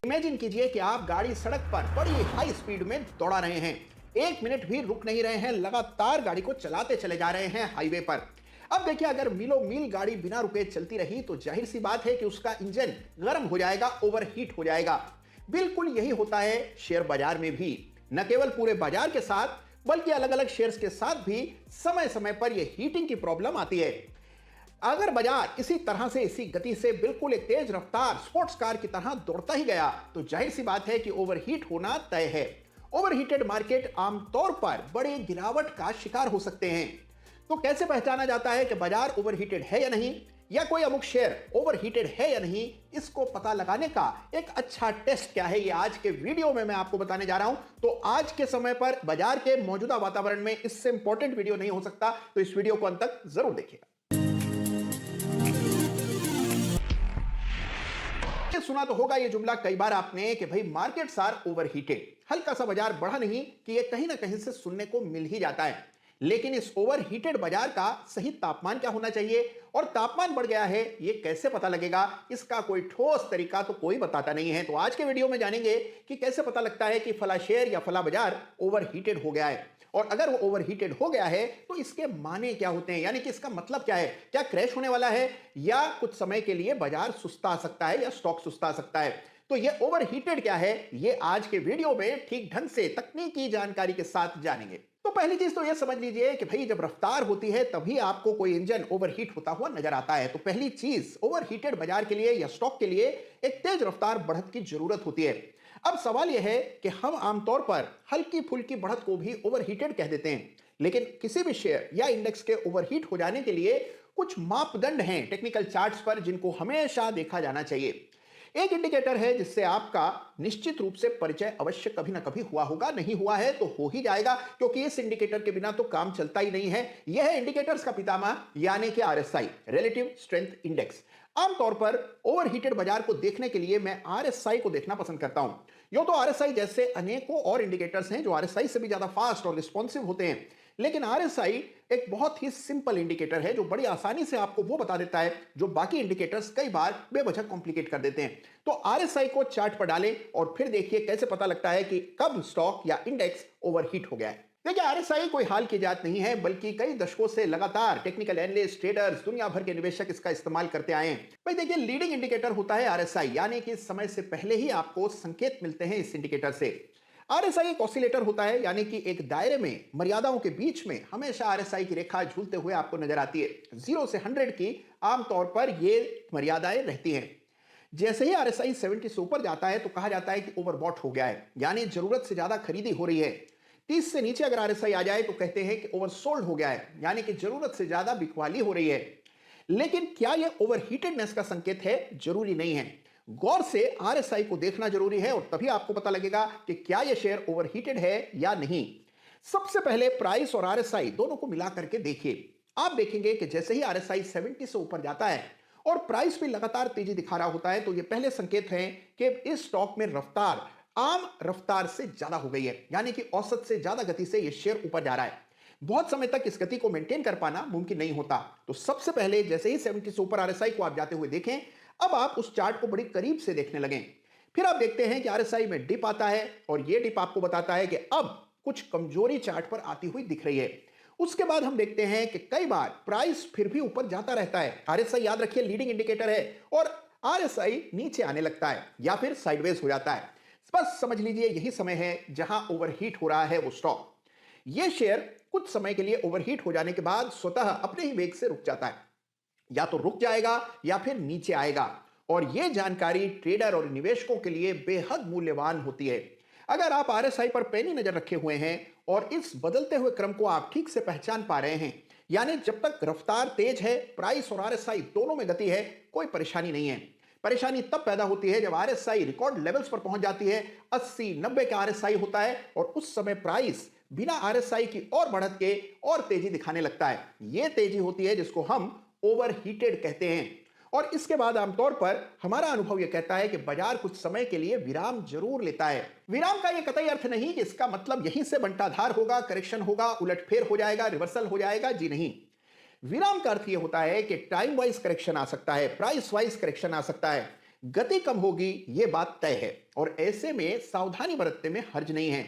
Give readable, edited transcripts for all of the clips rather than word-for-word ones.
Imagine कीजिए कि आप गाड़ी सड़क पर बड़ी हाई स्पीड में दौड़ा रहे हैं, 1 मिनट भी रुक नहीं रहे हैं, लगातार गाड़ी को चलाते चले जा रहे हैं हाईवे पर। अब देखिए, अगर मीलों मील गाड़ी बिना रुके चलती रही तो जाहिर सी बात है कि उसका इंजन गर्म हो जाएगा, ओवरहीट हो जाएगा। बिल्कुल यही होता है शेयर बाजार में भी। न केवल पूरे बाजार के साथ बल्कि अलग अलग शेयर्स के साथ भी समय समय पर यह हीटिंग की प्रॉब्लम आती है। अगर बाजार इसी तरह से, इसी गति से बिल्कुल एक तेज रफ्तार स्पोर्ट्स कार की तरह दौड़ता ही गया तो जाहिर सी बात है कि ओवरहीट होना तय है। ओवरहीटेड मार्केट आमतौर पर बड़े गिरावट का शिकार हो सकते हैं। तो कैसे पहचाना जाता है कि बाजार ओवरहीटेड है या नहीं, या कोई अमुक शेयर ओवरहीटेड है या नहीं, इसको पता लगाने का एक अच्छा टेस्ट क्या है, ये आज के वीडियो में मैं आपको बताने जा रहा हूं। तो आज के समय पर बाजार के मौजूदा वातावरण में इससे इंपॉर्टेंट वीडियो नहीं हो सकता, तो इस वीडियो को अंत तक जरूर देखिएगा। सुना तो होगा ये जुमला कई बार आपने कि भाई मार्केट्स आर ओवरहीटेड। हल्का सा बाजार बढ़ा नहीं कि ये कहीं ना कहीं से सुनने को मिल ही जाता है। लेकिन इस ओवरहीटेड बाजार का सही तापमान क्या होना चाहिए, और तापमान बढ़ गया है ये कैसे पता लगेगा, इसका कोई ठोस तरीका तो कोई बताता नहीं है। तो आज के वीडियो में जानेंगे कि कैसे पता लगता है कि फला शेयर या फला बाजार ओवरहीटेड हो गया है, और अगर वो ओवरहीटेड हो गया है तो इसके माने क्या होते हैं, यानी कि इसका मतलब क्या है। क्या क्रैश होने वाला है, या कुछ समय के लिए बाजार सुस्ता सकता है, या स्टॉक सुस्ता सकता है। तो ये ओवरहीटेड क्या है, ये आज के वीडियो में ठीक ढंग से तकनीकी जानकारी के साथ जानेंगे। तो पहली चीज तो ये समझ लीजिए कि भाई जब रफ्तार होती है तभी आपको कोई इंजन ओवरहीट होता हुआ नजर आता है। तो पहली चीज, ओवरहीटेड बाजार के लिए या स्टॉक के लिए एक तेज रफ्तार बढ़त की जरूरत होती है। अब सवाल यह है कि हम आमतौर पर हल्की फुल्की बढ़त को भी ओवरहीटेड कह देते हैं, लेकिन किसी भी शेयर या इंडेक्स के ओवरहीट हो जाने के लिए कुछ मापदंड हैं टेक्निकल चार्ट्स पर, जिनको हमेशा देखा जाना चाहिए। एक इंडिकेटर है जिससे आपका निश्चित रूप से परिचय अवश्य कभी ना कभी हुआ होगा, नहीं हुआ है तो हो ही जाएगा, क्योंकि इस इंडिकेटर के बिना तो काम चलता ही नहीं है। यह है इंडिकेटर्स का पितामह, यानी कि आरएसआई, रिलेटिव स्ट्रेंथ इंडेक्स। आमतौर पर ओवरहीटेड बाजार को देखने के लिए मैं आरएसआई को देखना पसंद करता हूं। यूं तो आरएसआई जैसे अनेकों और इंडिकेटर्स हैं जो आरएसआई से भी ज्यादा फास्ट और रिस्पॉन्सिव होते हैं, लेकिन आरएसआई एक बहुत ही सिंपल इंडिकेटर है जो बड़ी आसानी से आपको वो बता देता है जो बाकी इंडिकेटर्स कई बार बेवजह कॉम्प्लिकेट कर देते हैं। तो आरएसआई को चार्ट पर डालें और फिर देखिए कैसे पता लगता है कि कब स्टॉक या इंडेक्स ओवरहीट हो गया है। देखिए, आरएसआई कोई हाल की जात नहीं है, बल्कि कई दशकों से लगातार टेक्निकल एनालिस्ट, ट्रेडर्स, दुनिया भर के निवेशक इसका इस्तेमाल करते आए हैं। भाई देखिए, लीडिंग इंडिकेटर होता है आरएसआई, यानी कि समय से पहले ही आपको संकेत मिलते हैं इस इंडिकेटर से। आरएसआई एक ऑसिलेटर होता है, यानी कि एक दायरे में मर्यादाओं के बीच में हमेशा आरएसआई की रेखा झूलते हुए आपको नजर आती है। 0 से 100 की आमतौर पर ये मर्यादाएं रहती हैं। जैसे ही आरएसआई 70 से ऊपर जाता है तो कहा जाता है कि ओवरबॉट हो गया है, यानी जरूरत से ज्यादा खरीदी हो रही है। 30 से नीचे अगर आरएसआई आ जाए तो कहते हैं कि ओवरसोल्ड हो गया है, यानी कि जरूरत से ज्यादा बिकवाली हो रही है। लेकिन क्या यह ओवरहीटेडनेस का संकेत है? जरूरी नहीं है। गौर से आरएसआई को देखना जरूरी है और तभी आपको पता लगेगा कि क्या यह शेयर ओवरहीटेड है या नहीं। सबसे पहले प्राइस और आरएसआई दोनों को मिला करके देखिए। आप देखेंगे कि जैसे ही आरएसआई 70 से ऊपर जाता है और प्राइस भी लगातार तेजी दिखा रहा होता है तो यह पहले संकेत है कि इस स्टॉक में रफ्तार आम रफ्तार से ज्यादा हो गई है, यानी कि औसत से ज्यादा गति से यह शेयर ऊपर जा रहा है। बहुत समय तक इस गति को मेंटेन कर पाना मुमकिन नहीं होता। तो सबसे पहले जैसे ही 70 से ऊपर आरएसआई को आप जाते हुए देखें, अब आप उस चार्ट को बड़ी करीब से देखने लगें। फिर आप देखते हैं कि आरएसआई में डिप आता है और यह डिप आपको बताता है कि अब कुछ कमजोरी चार्ट पर आती हुई दिख रही है। उसके बाद हम देखते हैं कि कई बार प्राइस फिर भी ऊपर जाता रहता है। आरएसआई याद रखिए लीडिंग इंडिकेटर है, और आरएसआई नीचे आने लगता है या फिर साइडवेज हो जाता है। बस समझ लीजिए यही समय है जहां ओवरहीट हो रहा है वो स्टॉक। यह शेयर कुछ समय के लिए ओवरहीट हो जाने के बाद स्वतः अपने ही वेग से रुक जाता है, या तो रुक जाएगा या फिर नीचे आएगा। और यह जानकारी ट्रेडर और निवेशकों के लिए बेहद मूल्यवान होती है। अगर आप आरएसआई पर पैनी नजर रखे हुए हैं और इस बदलते हुए क्रम को आप ठीक से पहचान पा रहे हैं, यानी जब तक रफ्तार तेज है, प्राइस और आरएसआई दोनों में गति है, कोई परेशानी नहीं है। परेशानी तब पैदा होती है जब आरएसआई रिकॉर्ड लेवल्स पर पहुंच जाती है, 80-90 का आरएसआई होता है, और उस समय प्राइस बिना आरएसआई की और बढ़त के और तेजी दिखाने लगता है। यह तेजी होती है जिसको हम ओवरहीटेड कहते हैं। और इसके बाद आमतौर पर हमारा अनुभव यह कहता है कि बाजार कुछ समय के लिए विराम जरूर लेता है। विराम का यह कतई अर्थ नहीं कि इसका मतलब यहीं से बंटाधार होगा, करेक्शन होगा, उलटफेर हो जाएगा, रिवर्सल हो जाएगा। जी नहीं, विराम का अर्थ यह होता है कि टाइम वाइज करेक्शन आ सकता है, प्राइस वाइज करेक्शन आ सकता है। गति कम होगी, ये बात तय है और ऐसे में सावधानी बरतने में हर्ज नहीं है।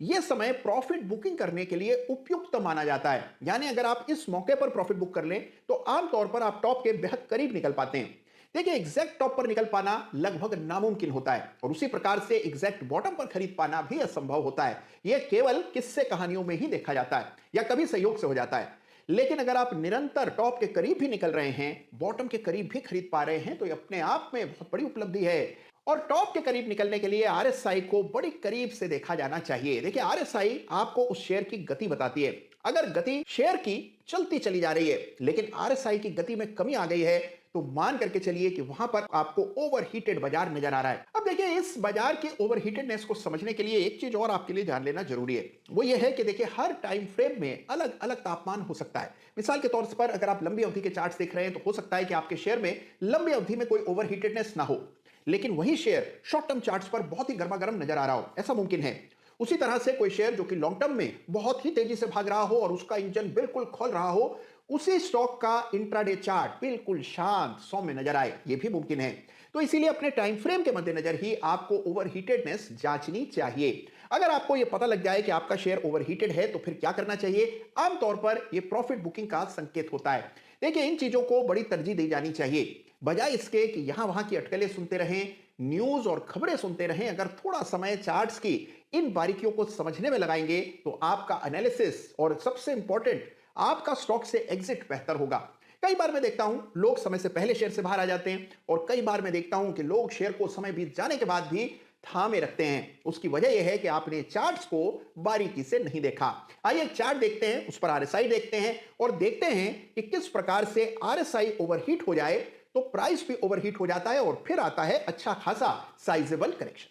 यह समय प्रॉफिट बुकिंग करने के लिए उपयुक्त माना जाता है। यानी अगर आप इस मौके पर प्रॉफिट बुक कर लें तो आमतौर पर आप टॉप के बेहद करीब निकल पाते हैं। देखिए, एग्जैक्ट टॉप पर निकल पाना लगभग नामुमकिन होता है और उसी प्रकार से एग्जैक्ट बॉटम पर खरीद पाना भी असंभव होता है। यह केवल किस्से कहानियों में ही देखा जाता है या कभी संयोग से हो जाता है। लेकिन अगर आप निरंतर टॉप के करीब भी निकल रहे हैं, बॉटम के करीब भी खरीद पा रहे हैं, तो यह अपने आप में बहुत बड़ी उपलब्धि है। और टॉप के करीब निकलने के लिए आरएसआई को बड़ी करीब से देखा जाना चाहिए। देखिए, आरएसआई आपको उस शेयर की गति बताती है। अगर गति शेयर की चलती चली जा रही है लेकिन आरएसआई की गति में कमी आ गई है तो मान करके चलिए कि वहां पर आपको ओवरहीटेड बाजार नजर आ रहा है। अब देखिए, इस बाजार की ओवरहीटेडनेस को समझने के लिए एक चीज और आपके लिए जान लेना जरूरी है। वो ये है कि देखिए, हर टाइम फ्रेम में अलग अलग तापमान हो सकता है। मिसाल के तौर पर अगर आप लंबी अवधि के चार्ट्स देख रहे हैं तो हो सकता है कि आपके शेयर में लंबी अवधि में कोई ओवरहीटेडनेस ना हो, लेकिन वही शेयर शॉर्ट टर्म चार्ट्स पर बहुत ही गर्मा गर्म नजर आ रहा हो, ऐसा मुमकिन है। उसी तरह से कोई शेयर जो कि लॉन्ग टर्म में बहुत ही तेजी से भाग रहा हो और उसका इंजन बिल्कुल खोल रहा हो, उसी स्टॉक का इंट्राडे चार्ट बिल्कुल शांत सौम्य नजर आए, यह भी मुमकिन है। तो इसीलिए अपने टाइम फ्रेम के मद्देनजर ही आपको ओवरहीटेडनेस जांचनी चाहिए। अगर आपको यह पता लग जाए कि आपका शेयर ओवरहीटेड है तो फिर क्या करना चाहिए? आमतौर पर यह प्रॉफिट बुकिंग का संकेत होता है। देखिए, इन चीजों को बड़ी तरजीह दी जानी चाहिए, बजाय इसके कि यहां वहां की अटकलें सुनते रहें, न्यूज और खबरें सुनते रहें। अगर थोड़ा समय चार्ट्स की इन बारीकियों को समझने में लगाएंगे तो आपका एनालिसिस और सबसे इंपॉर्टेंट आपका स्टॉक से एग्जिट बेहतर होगा। कई बार मैं देखता हूं लोग समय से पहले शेयर से बाहर आ जाते हैं और कई बार मैं देखता हूं कि लोग शेयर को समय बीत जाने के बाद भी थामे रखते हैं। उसकी वजह यह है कि आपने चार्ट्स को बारीकी से नहीं देखा। आइए एक चार्ट देखते हैं, उस पर आरएसआई देखते हैं और देखते हैं कि किस प्रकार से आरएसआई ओवरहीट हो जाए तो प्राइस भी ओवरहीट हो जाता है और फिर आता है अच्छा खासा साइजेबल करेक्शन।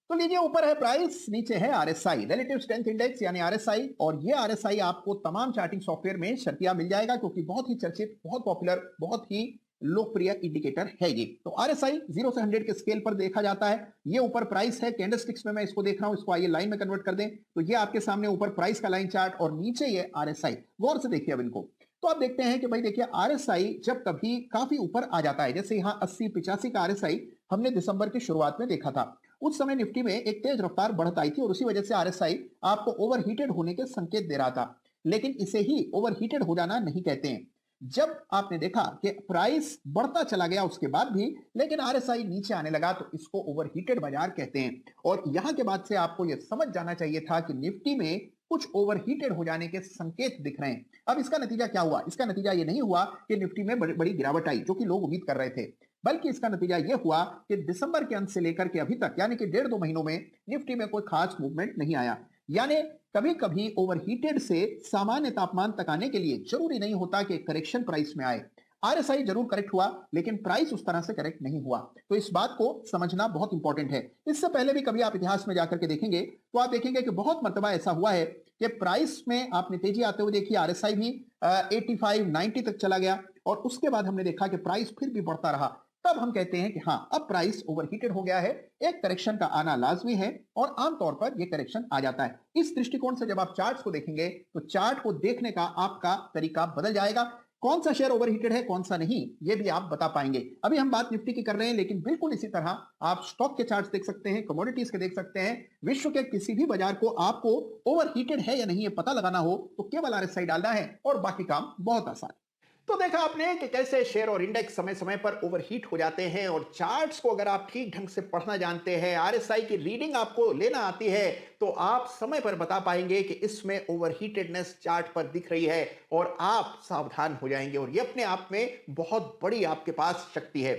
तो लीजिए, ऊपर है प्राइस, नीचे है आरएसआई, रिलेटिव स्ट्रेंथ इंडेक्स यानी आरएसआई। और ये आरएसआई आपको तमाम चार्टिंग सॉफ्टवेयर में शर्तिया मिल जाएगा क्योंकि बहुत ही चर्चित, बहुत पॉपुलर, बहुत ही लोकप्रिय इंडिकेटर है ये। तो आरएसआई 0 से 100 के स्केल पर देखा जाता है। ये ऊपर प्राइस है, कैंडलस्टिक्स में मैं इसको देख रहा हूं, इसको आइए लाइन में कन्वर्ट कर दें तो ये आपके सामने ऊपर प्राइस का लाइन चार्ट और नीचे ये आरएसआई। गौर से देखिए अब इनको। तो आप देखते हैं कि भाई देखिए, आरएसआई जब कभी काफी ऊपर आ जाता है, जैसे यहां 80-85 का आरएसआई हमने दिसंबर की शुरुआत में देखा था, उस समय निफ्टी में एक तेज रफ्तार बढ़त आई थी और उसी वजह से आरएसआई आपको ओवरहीटेड होने के संकेत दे रहा था। लेकिन इसे ही ओवरहीटेड हो जाना नहीं कहते हैं। जब आपने देखा कि प्राइस बढ़ता चला गया उसके बाद भी लेकिन आरएसआई नीचे आने लगा तो इसको ओवरहीटेड बाजार कहते हैं। और यहां के बाद से आपको यह समझ जाना चाहिए था कि निफ्टी में कुछ ओवरहीटेड हो जाने के संकेत दिख रहे हैं। अब इसका नतीजा क्या हुआ? इसका नतीजा यह नहीं हुआ कि निफ्टी में बड़ी बड़ी गिरावट आई जो कि लोग उम्मीद कर रहे थे, बल्कि इसका नतीजा यह हुआ कि दिसंबर के अंत से लेकर के अभी तक यानी कि 1.5-2 महीनों में निफ्टी में कोई खास मूवमेंट नहीं आया। यानी कभी कभी ओवरहीटेड से सामान्य तापमान तक आने के लिए जरूरी नहीं होता कि करेक्शन प्राइस में आए। आरएसआई जरूर करेक्ट हुआ लेकिन प्राइस उस तरह से करेक्ट नहीं हुआ। तो इस बात को समझना बहुत इंपॉर्टेंट है। इससे पहले भी कभी आप इतिहास में जाकर के देखेंगे तो आप देखेंगे कि बहुत मर्तबा ऐसा हुआ है कि प्राइस में आपने तेजी आते हुए देखी, आरएसआई भी 85-90 तक चला गया और उसके बाद हमने देखा कि प्राइस फिर भी बढ़ता रहा। तब हम कहते हैं कि हाँ, अब प्राइस ओवरहीटेड हो गया है, एक करेक्शन का आना लाजमी है और आमतौर पर यह करेक्शन आ जाता है। इस दृष्टिकोण से जब आप चार्ट्स को देखेंगे तो चार्ट को देखने का आपका तरीका बदल जाएगा। कौन सा शेयर ओवरहीटेड है, कौन सा नहीं, यह भी आप बता पाएंगे। अभी हम बात निफ्टी की कर रहे हैं लेकिन बिल्कुल इसी तरह आप स्टॉक के चार्ट्स देख सकते हैं, कमोडिटीज के देख सकते हैं। विश्व के किसी भी बाजार को आपको ओवरहीटेड है या नहीं ये पता लगाना हो तो केवल आरएसआई डालना है और बाकी काम बहुत आसान है। तो देखा आपने कि कैसे शेयर और इंडेक्स समय समय पर ओवरहीट हो जाते हैं और चार्ट्स को अगर आप ठीक ढंग से पढ़ना जानते हैं, आरएसआई की रीडिंग आपको लेना आती है तो आप समय पर बता पाएंगे कि इसमें ओवरहीटेडनेस चार्ट पर दिख रही है और आप सावधान हो जाएंगे और ये अपने आप में बहुत बड़ी आपके पास शक्ति है।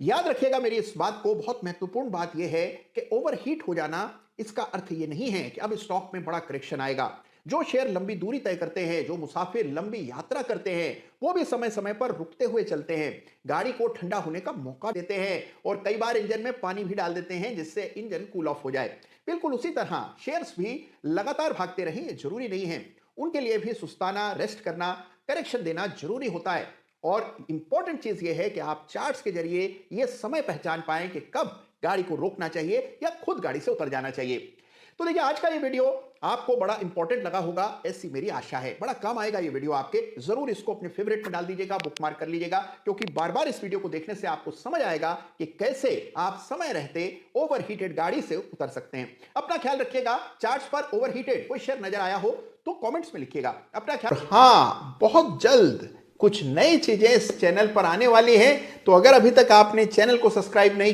याद रखिएगा मेरी इस बात को, बहुत महत्वपूर्ण बात यह है कि ओवरहीट हो जाना इसका अर्थ यह नहीं है कि अब स्टॉक में बड़ा करेक्शन आएगा। जो शेयर लंबी दूरी तय करते हैं, जो मुसाफिर लंबी यात्रा करते हैं, वो भी समय समय पर रुकते हुए चलते हैं, गाड़ी को ठंडा होने का मौका देते हैं और कई बार इंजन में पानी भी डाल देते हैं जिससे इंजन कूल ऑफ हो जाए। बिल्कुल उसी तरह शेयर्स भी लगातार भागते रहें ये जरूरी नहीं है, उनके लिए भी सुस्ताना, रेस्ट करना, करेक्शन देना जरूरी होता है। और इंपॉर्टेंट चीज यह है कि आप चार्ट्स के जरिए यह समय पहचान पाएं कि कब गाड़ी को रोकना चाहिए या खुद गाड़ी से उतर जाना चाहिए। तो देखिए, आज का ये वीडियो आपको बड़ा इंपॉर्टेंट लगा होगा, ऐसी मेरी आशा है। बड़ा काम आएगा ये वीडियो आपके। जरूर इसको अपने फेवरेट में डाल दीजिएगा, बुकमार्क कर लीजिएगा, क्योंकि बार बार इस वीडियो को देखने से आपको समझ आएगा कि कैसे आप समय रहते ओवरहीटेड गाड़ी से उतर सकते हैं। अपना ख्याल रखिएगा। चार्ट्स पर ओवरहीटेड कोई शेयर नजर आया हो तो कमेंट्स में लिखिएगा अपना ख्याल। हाँ, बहुत जल्द कुछ नई चीजें इस चैनल पर आने वाली हैं, तो अगर अभी तक आपने चैनल को सब्सक्राइब नहीं